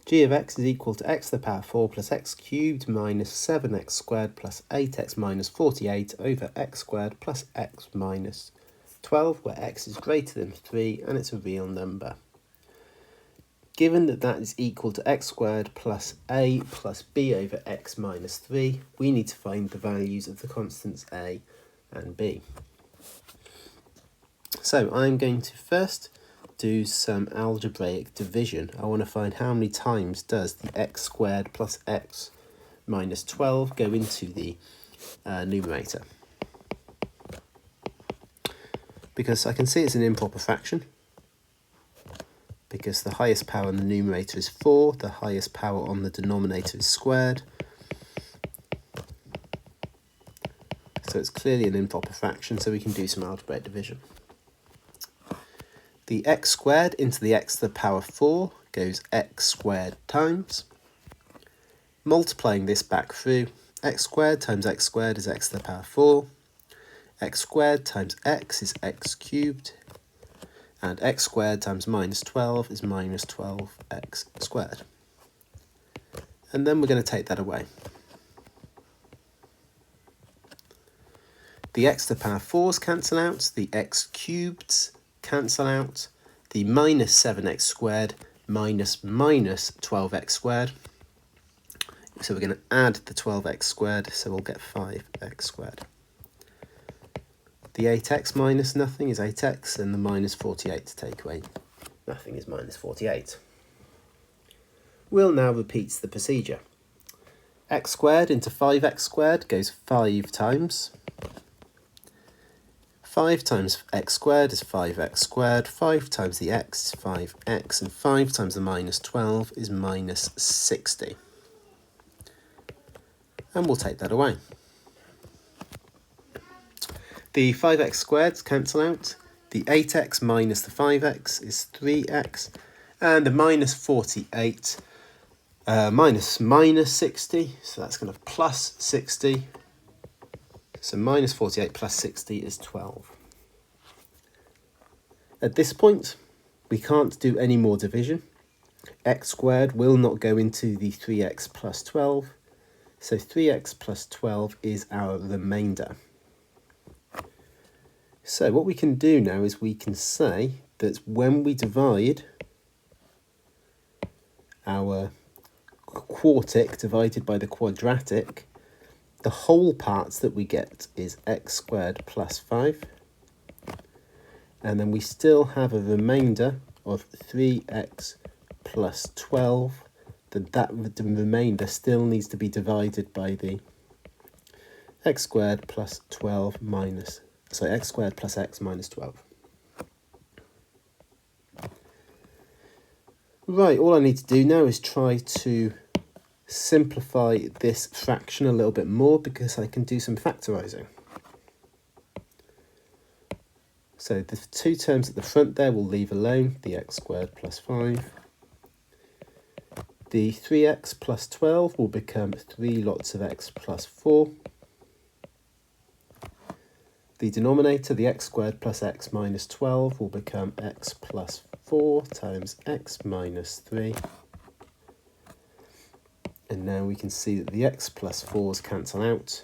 g of x is equal to x to the power 4 plus x cubed minus 7x squared plus 8x minus 48 over x squared plus x minus 12, where x is greater than 3 and it's a real number. Given that that is equal to x squared plus a plus b over x minus 3, we need to find the values of the constants a and b. So I'm going to first do some algebraic division. I want to find how many times does the x squared plus x minus 12 go into the numerator. Because I can see it's an improper fraction, because the highest power on the numerator is 4, the highest power on the denominator is squared. So it's clearly an improper fraction, so we can do some algebraic division. The x squared into the x to the power 4 goes x squared times. Multiplying this back through, x squared times x squared is x to the power 4. X squared times x is x cubed. And x squared times minus 12 is minus 12x squared. And then we're going to take that away. The x to the power 4's cancel out, the x cubeds cancel out, the minus 7x squared minus 12x squared. So we're going to add the 12x squared, so we'll get 5x squared. The 8x minus nothing is 8x, and the minus 48 to take away nothing is minus 48. We'll now repeat the procedure. X squared into 5x squared goes 5 times. 5 times x squared is 5x squared, 5 times the x is 5x, and 5 times the minus 12 is minus 60. And we'll take that away. The 5x squareds cancel out, the 8x minus the 5x is 3x, and the minus 48 minus 60, so that's going to plus 60. So minus 48 plus 60 is 12. At this point, we can't do any more division. X squared will not go into the 3x plus 12. So 3x plus 12 is our remainder. So what we can do now is we can say that when we divide our quartic divided by the quadratic, the whole parts that we get is x squared plus 5. And then we still have a remainder of 3x plus 12. The remainder still needs to be divided by the x squared plus 12 minus, so x squared plus x minus 12. Right, all I need to do now is try to simplify this fraction a little bit more, because I can do some factorising. So the two terms at the front there we'll leave alone, the x squared plus 5. The 3x plus 12 will become 3 lots of x plus 4. The denominator, the x squared plus x minus 12, will become x plus 4 times x minus 3. And now we can see that the x plus 4's cancel out.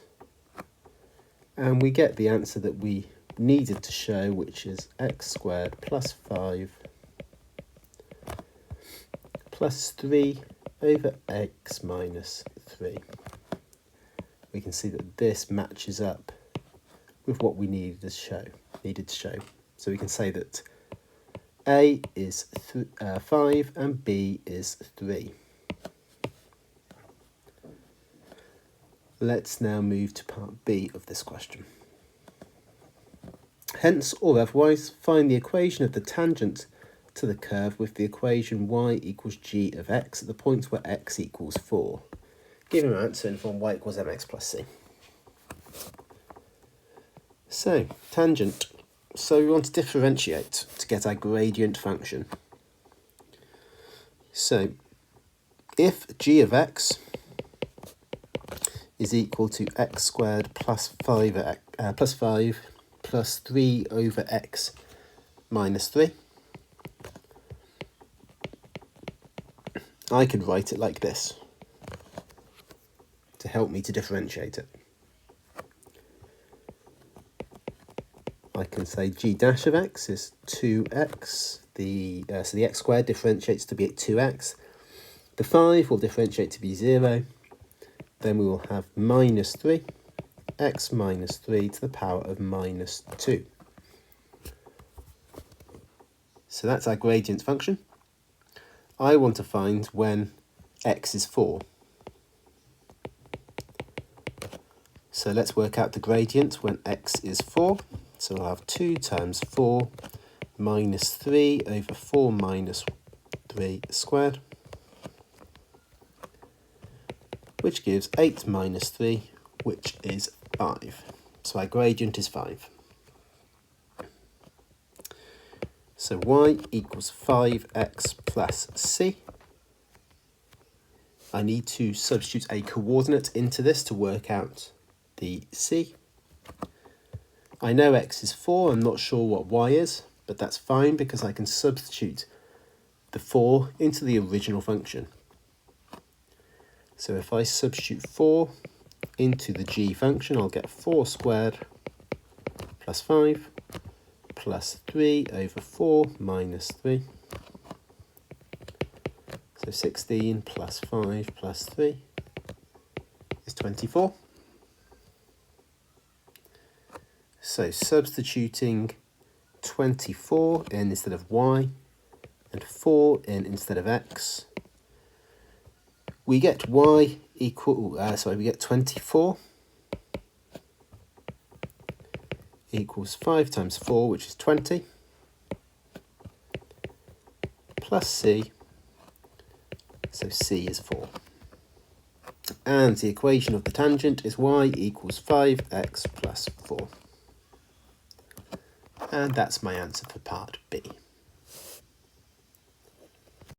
And we get the answer that we needed to show, which is x squared plus 5 plus 3 over x minus 3. We can see that this matches up with what we needed to show. So we can say that a is 5 and b is 3. Let's now move to part B of this question. Hence, or otherwise, find the equation of the tangent to the curve with the equation y equals g of x at the point where x equals 4. Given our answer in form y equals mx plus c. So, tangent. So we want to differentiate to get our gradient function. So, if g of x is equal to x squared plus 5 plus 3 over x minus 3, I could write it like this to help me to differentiate it. I can say g dash of x is 2x. So the x squared differentiates to be at 2x. The 5 will differentiate to be 0. Then we will have minus 3, x minus 3 to the power of minus 2. So that's our gradient function. I want to find when x is 4. So let's work out the gradient when x is 4. So we'll have 2 times 4 minus 3 over 4 minus 3 squared, which gives 8 minus 3, which is 5. So our gradient is 5. So y equals 5x plus c. I need to substitute a coordinate into this to work out the c. I know x is 4, I'm not sure what y is, but that's fine because I can substitute the 4 into the original function. So if I substitute 4 into the g function, I'll get 4 squared plus 5 plus 3 over 4 minus 3. So 16 plus 5 plus 3 is 24. So substituting 24 in instead of y and 4 in instead of x, we get y equal, we get 24 equals 5 times 4, which is 20, plus c, so c is 4. And the equation of the tangent is y equals 5x plus 4. And that's my answer for part B.